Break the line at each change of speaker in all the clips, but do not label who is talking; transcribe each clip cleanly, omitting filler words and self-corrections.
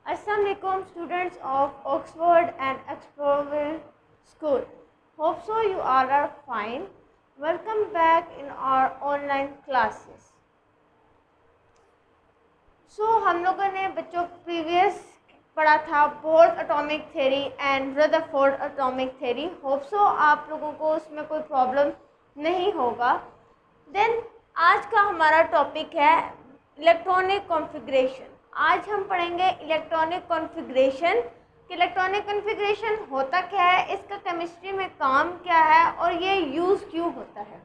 Assalamualaikum students of Oxford and Explorville School. Hope so you all are fine. Welcome back in our online classes. हम लोगों ने बच्चों previous पढ़ा था board atomic theory and Rutherford atomic theory. Hope so आप लोगों को उसमें कोई प्रॉब्लम नहीं होगा. देन आज का हमारा टॉपिक है इलेक्ट्रॉनिक कॉन्फ़िगरेशन. आज हम पढ़ेंगे इलेक्ट्रॉनिक कॉन्फ़िगरेशन कि इलेक्ट्रॉनिक कॉन्फ़िगरेशन होता क्या है, इसका केमिस्ट्री में काम क्या है और ये यूज़ क्यों होता है.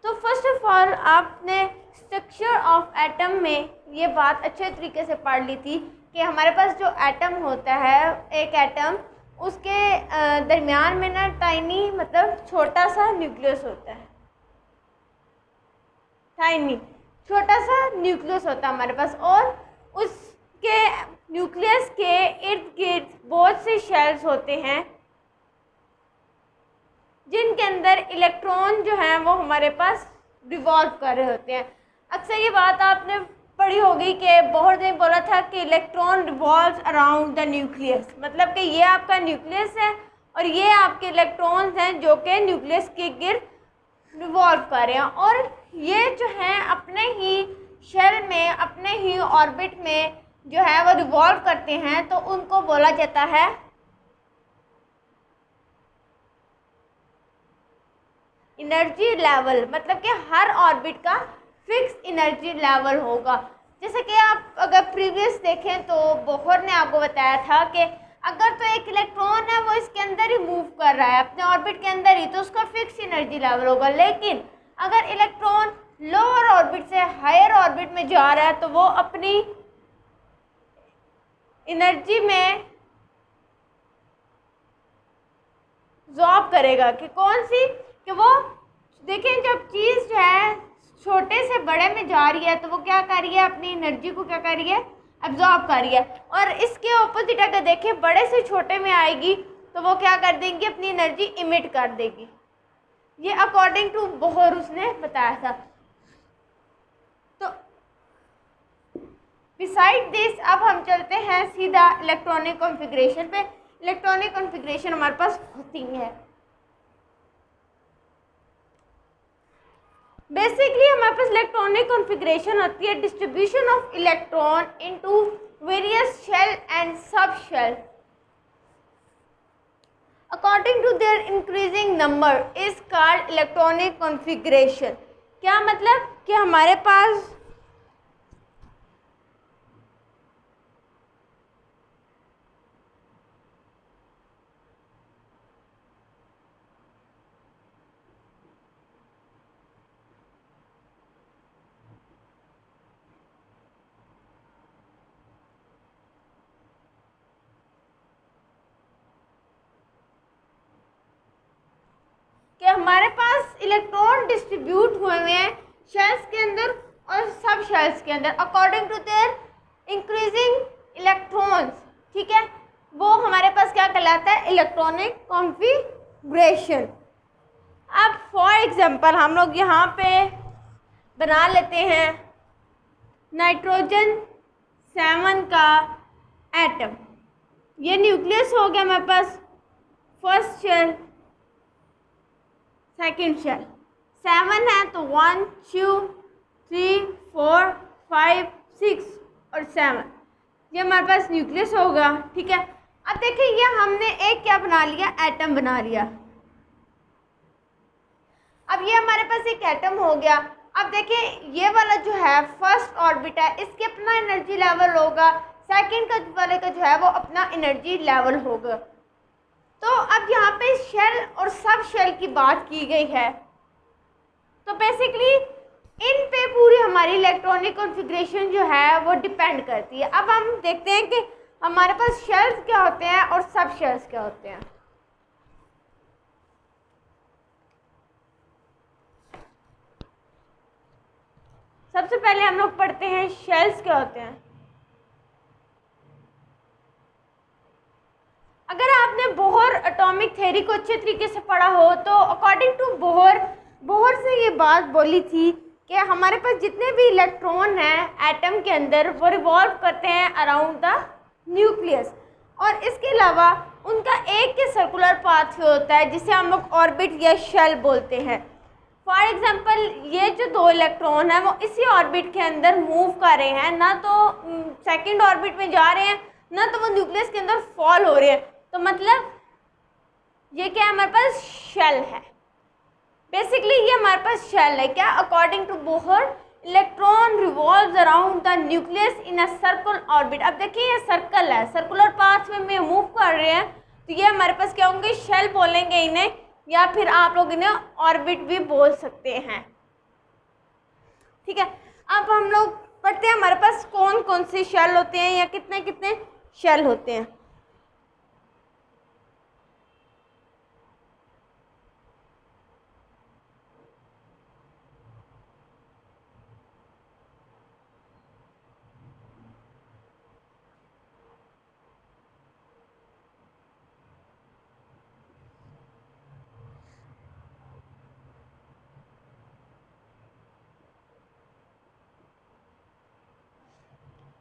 तो फर्स्ट ऑफ ऑल आपने स्ट्रक्चर ऑफ एटम में ये बात अच्छे तरीके से पढ़ ली थी कि हमारे पास जो एटम होता है, एक एटम, उसके दरमियान में ना टाइनी मतलब छोटा सा न्यूक्लियस होता है. टाइनी छोटा सा न्यूक्लियस होता है हमारे पास, और उसके न्यूक्लियस के इर्द गिर्द बहुत से शेल्स होते हैं जिनके अंदर इलेक्ट्रॉन जो हैं वो हमारे पास रिवॉल्व कर रहे होते हैं. अक्सर ये बात आपने पढ़ी होगी कि बोहर ने बोला था कि electron revolves around the nucleus, मतलब कि ये आपका न्यूक्लियस है और ये आपके इलेक्ट्रॉन्स हैं जो कि न्यूक्लियस के गिर्द रिवॉल्व कर रहे हैं, और ये जो हैं अपने ही शेल में, अपने ही ऑर्बिट में जो है वो रिवॉल्व करते हैं. तो उनको बोला जाता है एनर्जी लेवल, मतलब कि हर ऑर्बिट का फिक्स एनर्जी लेवल होगा. जैसे कि आप अगर प्रीवियस देखें तो बोहर ने आपको बताया था कि अगर तो एक इलेक्ट्रॉन है वो इसके अंदर ही मूव कर रहा है अपने ऑर्बिट के अंदर ही, तो उसका फिक्स एनर्जी लेवल होगा. लेकिन अगर इलेक्ट्रॉन लोअर ऑर्बिट से हायर ऑर्बिट में जा रहा है तो वो अपनी एनर्जी में जॉब करेगा कि कौन सी, कि वो देखें जब चीज़ जो है छोटे से बड़े में जा रही है तो वो क्या कर रही है, अपनी एनर्जी को क्या कर रही है, एब्जॉर्ब कर रही है. और इसके ऑपोजिट अगर देखें बड़े से छोटे में आएगी तो वो क्या कर देंगी, अपनी एनर्जी इमिट कर देगी. ये अकॉर्डिंग टू बोहर उसने बताया था. तो बिसाइड दिस अब हम चलते हैं सीधा इलेक्ट्रॉनिक कॉन्फ़िगरेशन पे. इलेक्ट्रॉनिक कॉन्फ़िगरेशन हमारे पास होती है बेसिकली, हमारे पास इलेक्ट्रॉनिक कॉन्फ़िगरेशन होती है distribution of electron into various shell and sub shell according to their increasing number is called electronic configuration. क्या मतलब कि हमारे पास हमारे पास इलेक्ट्रॉन डिस्ट्रीब्यूट हुए हैं शेल्स के अंदर और सब शेल्स के अंदर according to their increasing electrons. ठीक है, वो हमारे पास क्या कहलाता है, इलेक्ट्रॉनिक कॉन्फ़िगरेशन. अब फॉर एग्जांपल हम लोग यहाँ पे बना लेते हैं नाइट्रोजन 7 का एटम. ये न्यूक्लियस हो गया हमारे पास, फर्स्ट शेल, सेकेंड शेल. 7 है तो 1 2 3 4 5 6 और 7, ये हमारे पास न्यूक्लियस होगा. ठीक है, अब देखिए ये हमने एक क्या बना लिया, एटम बना लिया. अब ये हमारे पास एक एटम हो गया. अब देखिए ये वाला जो है फर्स्ट ऑर्बिट है, इसके अपना एनर्जी लेवल होगा, सेकेंड का वाले का जो है वो अपना एनर्जी लेवल होगा. तो अब यहाँ पे शेल और सब शेल की बात की गई है, तो बेसिकली इन पे पूरी हमारी इलेक्ट्रॉनिक कॉन्फ़िगरेशन जो है वो डिपेंड करती है. अब हम देखते हैं कि हमारे पास शेल्स क्या होते हैं और सब शेल्स क्या होते हैं. सबसे पहले हम लोग पढ़ते हैं शेल्स क्या होते हैं. अगर आपने बोहर एटॉमिक थ्योरी को अच्छे तरीके से पढ़ा हो तो अकॉर्डिंग टू बोहर से ये बात बोली थी कि हमारे पास जितने भी इलेक्ट्रॉन हैं एटम के अंदर वो रिवॉल्व करते हैं अराउंड द न्यूक्लियस, और इसके अलावा उनका एक के सर्कुलर पाथवे होता है जिसे हम लोग ऑर्बिट या शेल बोलते हैं। फॉर एग्जांपल ये जो दो इलेक्ट्रॉन है वो इसी ऑर्बिट के अंदर मूव कर रहे हैं, ना तो सेकंड ऑर्बिट में जा रहे हैं ना तो वो न्यूक्लियस के अंदर फॉल हो रहे हैं। तो मतलब ये क्या है, हमारे पास शेल है। बेसिकली ये हमारे पास शेल है। क्या, according to Bohr electron revolves around the nucleus in a circle orbit. अब देखिए ये सर्कल है, सर्कुलर पाथ में मूव कर रहे हैं, तो ये हमारे पास क्या होंगे, शेल बोलेंगे इन्हें, या फिर आप लोग इन्हें ऑर्बिट भी बोल सकते हैं। ठीक है, अब हम लोग पढ़ते हैं हमारे पास कौन कौन से शेल होते हैं या कितने कितने शेल होते हैं।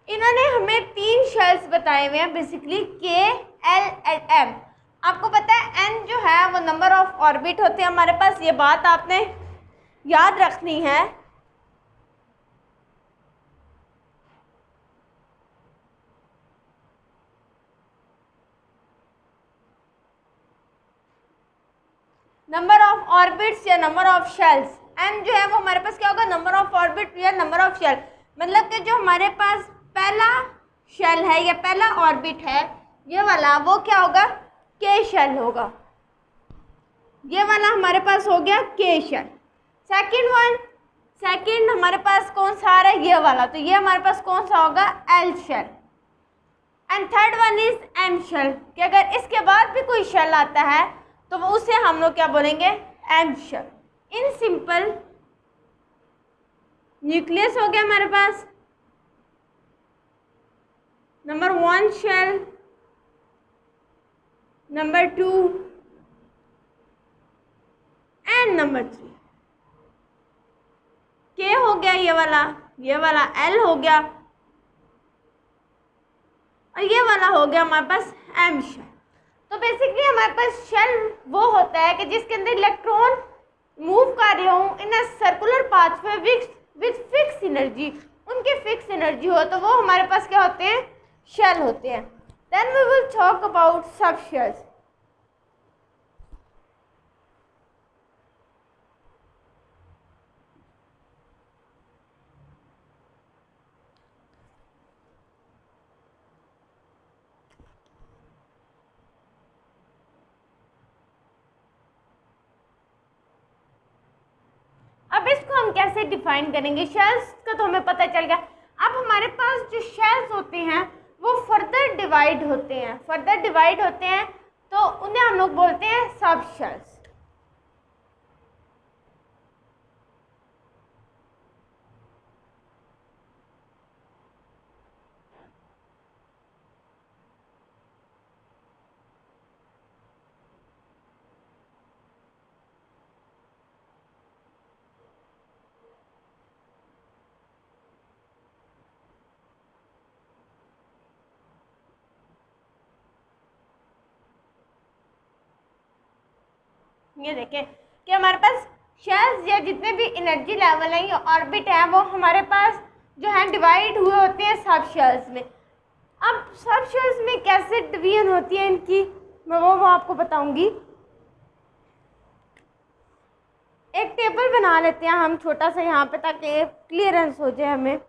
इन्होंने हमें 3 शेल्स बताए हुए हैं बेसिकली, के, एल एंड एम। आपको पता है एन जो है वो नंबर ऑफ ऑर्बिट होते हैं हमारे पास, ये बात आपने याद रखनी है। नंबर ऑफ ऑर्बिट्स या नंबर ऑफ शेल्स। एन जो है वो हमारे पास क्या होगा, नंबर ऑफ ऑर्बिट या नंबर ऑफ शेल। मतलब कि जो हमारे पास पहला शेल है या पहला ऑर्बिट है ये वाला, वो क्या होगा, के शेल होगा। ये वाला हमारे पास हो गया के शेल। सेकंड हमारे पास कौन सा आ रहा है, ये वाला, तो ये हमारे पास कौन सा होगा, L shell. And third one is M shell, कि अगर इसके बाद भी कोई शेल आता है तो वो उसे हम लोग क्या बोलेंगे, M shell. In simple nucleus हो गया हमारे पास, number 1 shell, number 2 and number 3। K हो गया ये वाला एल हो गया, और ये वाला हो गया हमारे पास एम शेल। तो बेसिकली हमारे पास शेल वो होता है कि जिसके अंदर इलेक्ट्रॉन मूव कर रहे हो in a circular pathway with fix energy, उनकी फिक्स एनर्जी हो, तो वो हमारे पास क्या होते हैं, शेल होते हैं। Then we will talk about sub shells. अब इसको हम कैसे डिफाइन करेंगे, शेल्स का तो हमें पता चल गया। अब हमारे पास जो शेल्स होते हैं वो फर्दर डिवाइड होते हैं, तो उन्हें हम लोग बोलते हैं सब शेल्स। ये देखें कि हमारे पास शेल्स या जितने भी एनर्जी लेवल है या ऑर्बिट है वो हमारे पास जो है डिवाइड हुए होते हैं सब शेल्स में। अब सब शेल्स में कैसे डिवीजन होती है इनकी, मैं वो आपको बताऊंगी। एक टेबल बना लेते हैं हम छोटा सा यहाँ पे, ताकि क्लियरेंस हो जाए हमें।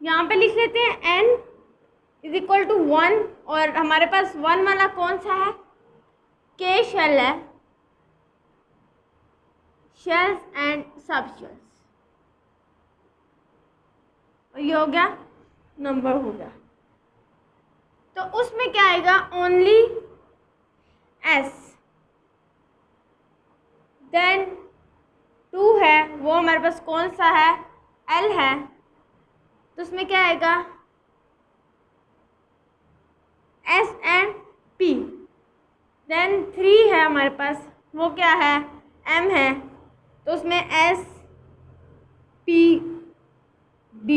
यहाँ पे लिख लेते हैं n इज इक्वल टू 1, और हमारे पास 1 वाला कौन सा है, के शेल है, शेल्स एंड सब शेल्स, और ये हो गया नंबर हो गया। तो उसमें क्या आएगा, ओनली s। देन 2 है, वो हमारे पास कौन सा है, l है, तो उसमें क्या आएगा, S एंड P। देन 3 है हमारे पास, वो क्या है, M है, तो उसमें S P D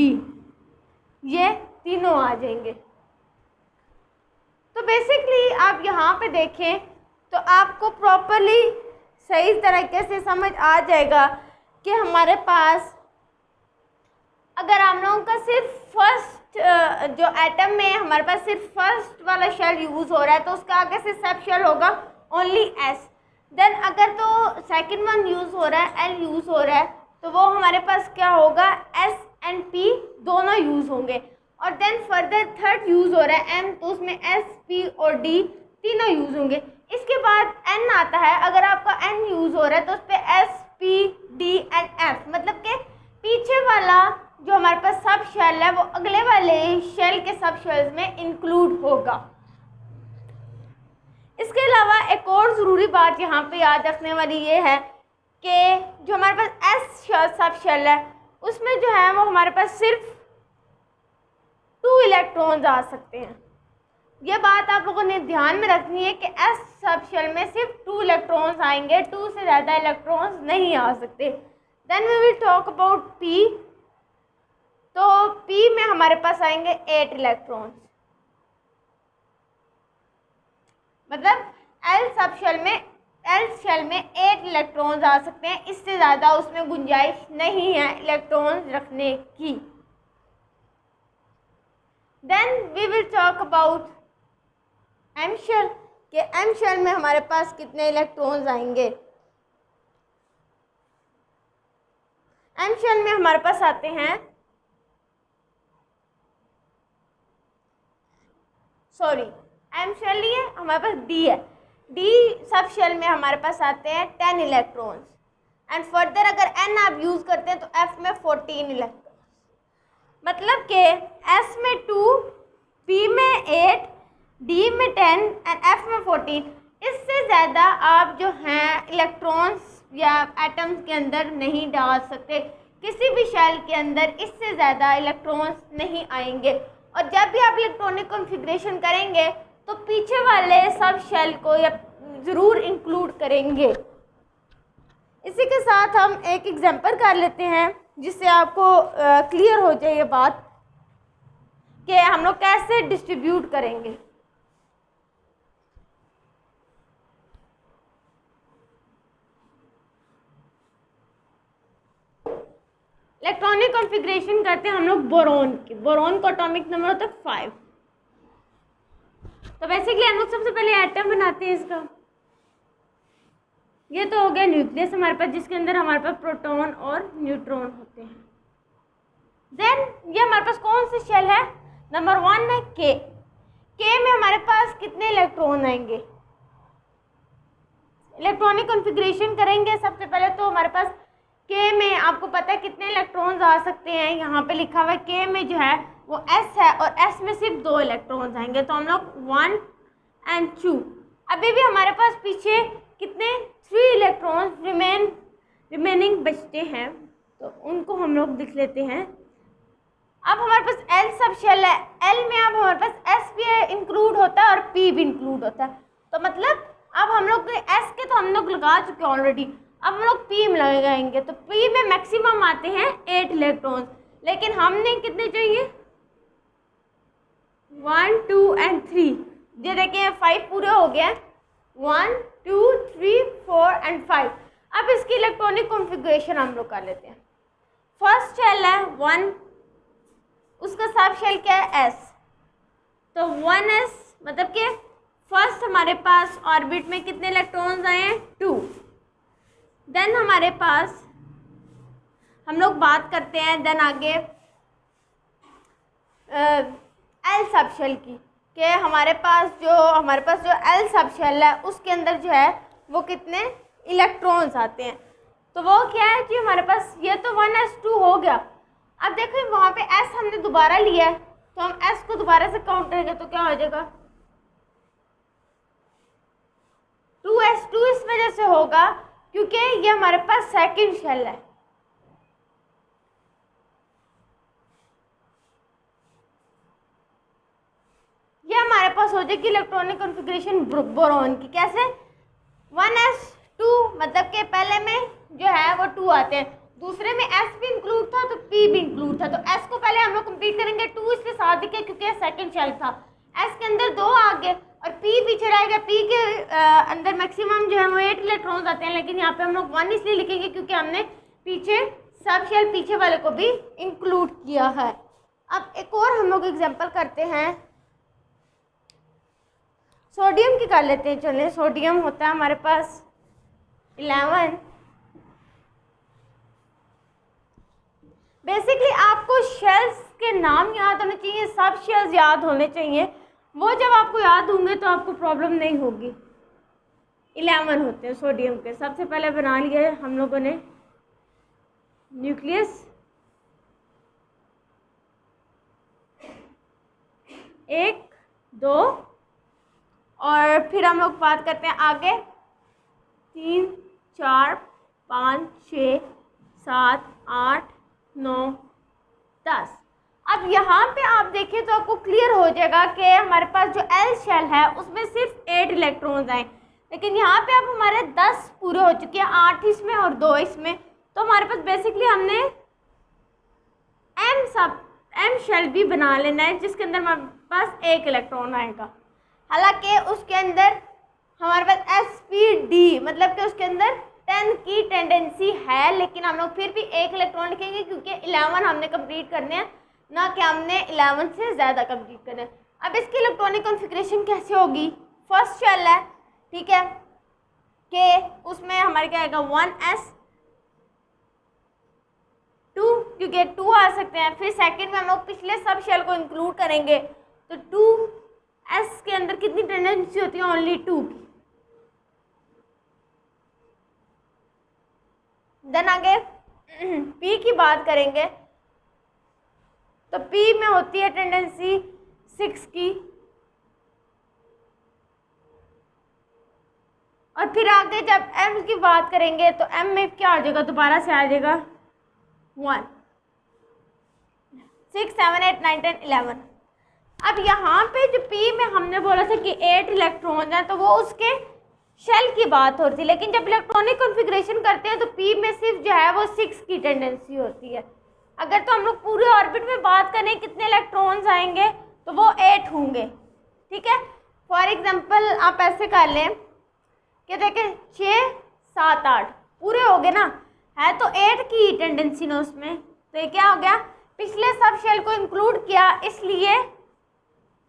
ये तीनों आ जाएंगे। तो बेसिकली आप यहाँ पे देखें तो आपको प्रॉपरली सही तरीके से समझ आ जाएगा कि हमारे पास अगर हम लोगों का सिर्फ फर्स्ट जो एटम में हमारे पास सिर्फ फर्स्ट वाला शेल यूज़ हो रहा है तो उसका आगे से सब शेल होगा ओनली S। देन अगर तो सेकंड वन यूज़ हो रहा है, L यूज़ हो रहा है, तो वो हमारे पास क्या होगा, S एंड P दोनों यूज़ होंगे। और देन फर्दर थर्ड यूज़ हो रहा है M, तो उसमें S, P और D तीनों यूज़ होंगे। इसके बाद N आता है, अगर आपका N यूज़ हो रहा है तो उस पर S, P, D and F, मतलब कि पीछे वाला जो हमारे पास सब शेल है वो अगले वाले शेल के सब शेल्स में इंक्लूड होगा। इसके अलावा एक और ज़रूरी बात यहाँ पे याद रखने वाली ये है कि जो हमारे पास S सब शेल है उसमें जो है वो हमारे पास सिर्फ 2 इलेक्ट्रॉन्स आ सकते हैं। ये बात आप लोगों ने ध्यान में रखनी है कि S सब शेल में सिर्फ 2 इलेक्ट्रॉन्स आएंगे, 2 से ज़्यादा इलेक्ट्रॉन्स नहीं आ सकते। Then we will talk about P। तो P में हमारे पास आएंगे 8 इलेक्ट्रॉन्स, मतलब L शेल में 8 इलेक्ट्रॉन्स आ सकते हैं, इससे ज़्यादा उसमें गुंजाइश नहीं है इलेक्ट्रॉन्स रखने की। Then we will talk about M shell कि M शेल में हमारे पास कितने इलेक्ट्रॉन्स आएंगे। M शेल में हमारे पास आते हैं, M शेल लिए हमारे पास D है, D सब शेल में हमारे पास आते हैं 10 इलेक्ट्रॉन्स। एंड फर्दर अगर N आप यूज़ करते हैं तो F में 14 इलेक्ट्रॉन्स, मतलब कि S में 2, P में 8, D में 10 एंड F में 14। इससे ज़्यादा आप जो हैं इलेक्ट्रॉन्स या एटम्स के अंदर नहीं डाल सकते, किसी भी शेल के अंदर इससे ज़्यादा इलेक्ट्रॉन्स नहीं आएंगे। और जब भी आप इलेक्ट्रॉनिक कॉन्फ़िगरेशन करेंगे तो पीछे वाले सब शेल को या ज़रूर इंक्लूड करेंगे। इसी के साथ हम एक एग्जांपल कर लेते हैं जिससे आपको क्लियर हो जाए ये बात कि हम लोग कैसे डिस्ट्रीब्यूट करेंगे। इलेक्ट्रॉनिक कॉन्फ़िगरेशन करते हैं हम लोग बोरॉन की। बोरॉन का एटॉमिक नंबर होता है 5। तो बेसिकली हम लोग सबसे पहले एटम बनाते हैं इसका। ये तो हो गया न्यूक्लियस हमारे पास, जिसके अंदर हमारे पास प्रोटॉन और न्यूट्रॉन होते हैं। देन ये हमारे पास कौन सी शेल है, नंबर 1 है K। K में हमारे पास कितने इलेक्ट्रॉन आएंगे, इलेक्ट्रॉनिक कॉन्फ़िगरेशन करेंगे सबसे पहले तो हमारे पास K में आपको पता है कितने इलेक्ट्रॉन्स आ सकते हैं। यहाँ पे लिखा हुआ है K में जो है वो S है और S में सिर्फ 2 इलेक्ट्रॉन्स आएंगे, तो हम लोग 1 एंड 2। अभी भी हमारे पास पीछे कितने 3 इलेक्ट्रॉन्स रिमेनिंग बचते हैं, तो उनको हम लोग लिख लेते हैं। अब हमारे पास L सब शेल है, L में अब हमारे पास S भी इंक्लूड होता है और P भी इंक्लूड होता है। तो मतलब अब हम लोग S के तो हम लोग लगा चुके हैं ऑलरेडी, अब हम लोग P में लगाएंगे। तो P में मैक्सिमम आते हैं 8 इलेक्ट्रॉन्स, लेकिन हमने कितने चाहिए 1, 2 एंड 3। ये देखिए 5 पूरे हो गया, 1, 2, 3, 4 एंड 5। अब इसकी इलेक्ट्रॉनिक कॉन्फ़िगरेशन हम लोग कर लेते हैं। फर्स्ट शेल है 1, उसका सब शेल क्या है S, तो 1s मतलब कि फर्स्ट हमारे पास ऑर्बिट में कितने इलेक्ट्रॉन्स आए हैं 2। देन हमारे पास हम लोग बात करते हैं देन आगे L सब शेल की, कि हमारे पास जो L सब शेल है उसके अंदर जो है वो कितने इलेक्ट्रॉन्स आते हैं। तो वो क्या है कि हमारे पास ये तो 1s2 हो गया। अब देखो वहाँ पे S हमने दोबारा लिया है, तो हम S को दोबारा से काउंट करेंगे तो क्या हो जाएगा 2s2। इस वजह से होगा क्योंकि ये हमारे पास सेकंड शेल है। ये हमारे पास हो जाएगी इलेक्ट्रॉनिक कॉन्फ़िगरेशन बोरॉन की। कैसे? 1s2, मतलब कि पहले में जो है वो 2 आते हैं, दूसरे में s भी इंक्लूड था तो p भी इंक्लूड था। तो s को पहले हम लोग कंप्लीट करेंगे, 2 इसके साथ दिखे क्योंकि सेकंड शेल था। s के अंदर 2 आ गए और p पीछे रहेगा। p के अंदर मैक्सिमम जो है वो 8 इलेक्ट्रॉन्स आते हैं, लेकिन यहाँ पे हम लोग 1 इसलिए लिखेंगे क्योंकि हमने पीछे सब शेल पीछे वाले को भी इंक्लूड किया है। अब एक और हम लोग एग्जाम्पल करते हैं, सोडियम की कर लेते हैं। चलिए, सोडियम होता है हमारे पास 11। बेसिकली आपको शेल्स के नाम याद होने चाहिए, सब शेल्स याद होने चाहिए। वो जब आपको याद होंगे तो आपको प्रॉब्लम नहीं होगी। 11 होते हैं सोडियम के। सबसे पहले बना लिया है हम लोगों ने न्यूक्लियस, 1 2, और फिर हम लोग बात करते हैं आगे 3 4 5 6 7 8 9 10। अब यहाँ पे आप देखें तो आपको क्लियर हो जाएगा कि हमारे पास जो एल शेल है उसमें सिर्फ 8 इलेक्ट्रॉन्स आए, लेकिन यहाँ पे अब हमारे 10 पूरे हो चुके हैं, 8 इसमें और 2 इसमें। तो हमारे पास बेसिकली हमने एम शेल भी बना लेना है जिसके अंदर हमारे पास 1 इलेक्ट्रॉन आएगा। हालांकि उसके अंदर हमारे पास sp_d, मतलब कि उसके अंदर 10 की टेंडेंसी है, लेकिन हम लोग फिर भी 1 इलेक्ट्रॉन लिखेंगे क्योंकि 11 हमने कंप्लीट करने हैं, ना कि हमने 11 से ज़्यादा कंप्लीट करना है। अब इसकी इलेक्ट्रॉनिक कॉन्फ़िगरेशन कैसे होगी? फर्स्ट शेल है, ठीक है, कि उसमें हमारे क्या आएगा 1s2, क्योंकि 2 आ सकते हैं। फिर सेकंड में हम लोग पिछले सब शेल को इंक्लूड करेंगे तो 2s के अंदर कितनी टेंडेंसी होती है? ओनली 2 की। देन आगे p की बात करेंगे तो p में होती है टेंडेंसी 6 की, और फिर आगे जब m की बात करेंगे तो m में क्या आ जाएगा? दोबारा से आ जाएगा 1 6 7 8 9 10 11। अब यहाँ पे जो p में हमने बोला था कि 8 इलेक्ट्रॉन है, तो वो उसके शेल की बात होती है, लेकिन जब इलेक्ट्रॉनिक कॉन्फ़िगरेशन करते हैं तो p में सिर्फ जो है वो 6 की टेंडेंसी होती है। अगर तो हम लोग पूरे ऑर्बिट में बात करें कितने इलेक्ट्रॉन्स आएंगे तो वो 8 होंगे, ठीक है। फॉर एग्जांपल आप ऐसे कर लें कि देखें 6 7 8 पूरे हो गए ना, है तो 8 की टेंडेंसी ना उसमें, तो ये क्या हो गया? पिछले सब शेल को इंक्लूड किया, इसलिए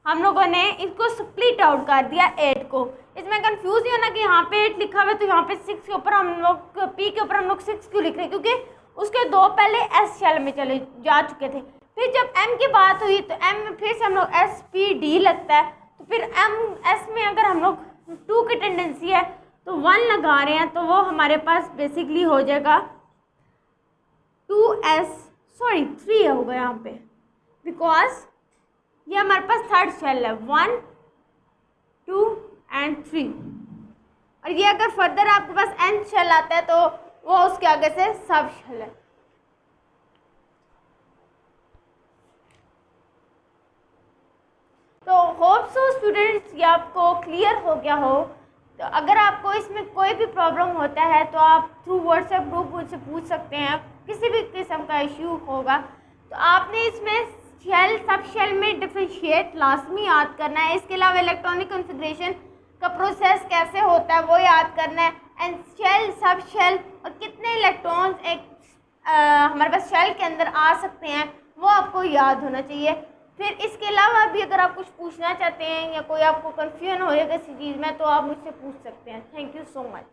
हम लोगों ने इसको स्प्लिट आउट कर दिया 8 को। इसमें कंफ्यूज नहीं होना कि यहाँ पे 8 लिखा हुआ है तो यहाँ पे 6 के ऊपर हम लोग p के ऊपर हम लोग 6 क्यों लिख रहे हैं, क्योंकि उसके 2 पहले s शेल में चले जा चुके थे। फिर जब m की बात हुई तो m में फिर से हम लोग sp_d लगता है, तो फिर s में अगर हम लोग 2 की टेंडेंसी है तो 1 लगा रहे हैं, तो वो हमारे पास बेसिकली हो जाएगा 3 होगा यहाँ पे, बिकॉज ये हमारे पास थर्ड शेल है 1 2 एंड 3, और ये अगर फर्दर आपके पास n शेल आता है तो वो उसके आगे से सब शेल है। तो होप सो स्टूडेंट्स ये आपको क्लियर हो गया हो। तो अगर आपको इसमें कोई भी प्रॉब्लम होता है तो आप थ्रू व्हाट्सएप ग्रुप मुझसे पूछ सकते हैं। किसी भी किस्म का इश्यू होगा तो आपने इसमें शेल सब शेल में डिफरेंशिएट लाजमी याद करना है। इसके अलावा इलेक्ट्रॉनिक कॉन्फ़िगरेशन का प्रोसेस कैसे होता है वो याद करना है, एंड शेल सब शेल और कितने इलेक्ट्रॉन्स एक हमारे पास शेल के अंदर आ सकते हैं वो आपको याद होना चाहिए। फिर इसके अलावा भी अगर आप कुछ पूछना चाहते हैं या कोई आपको कन्फ्यूजन हो रहा है किसी चीज़ में तो आप मुझसे पूछ सकते हैं। Thank you so much.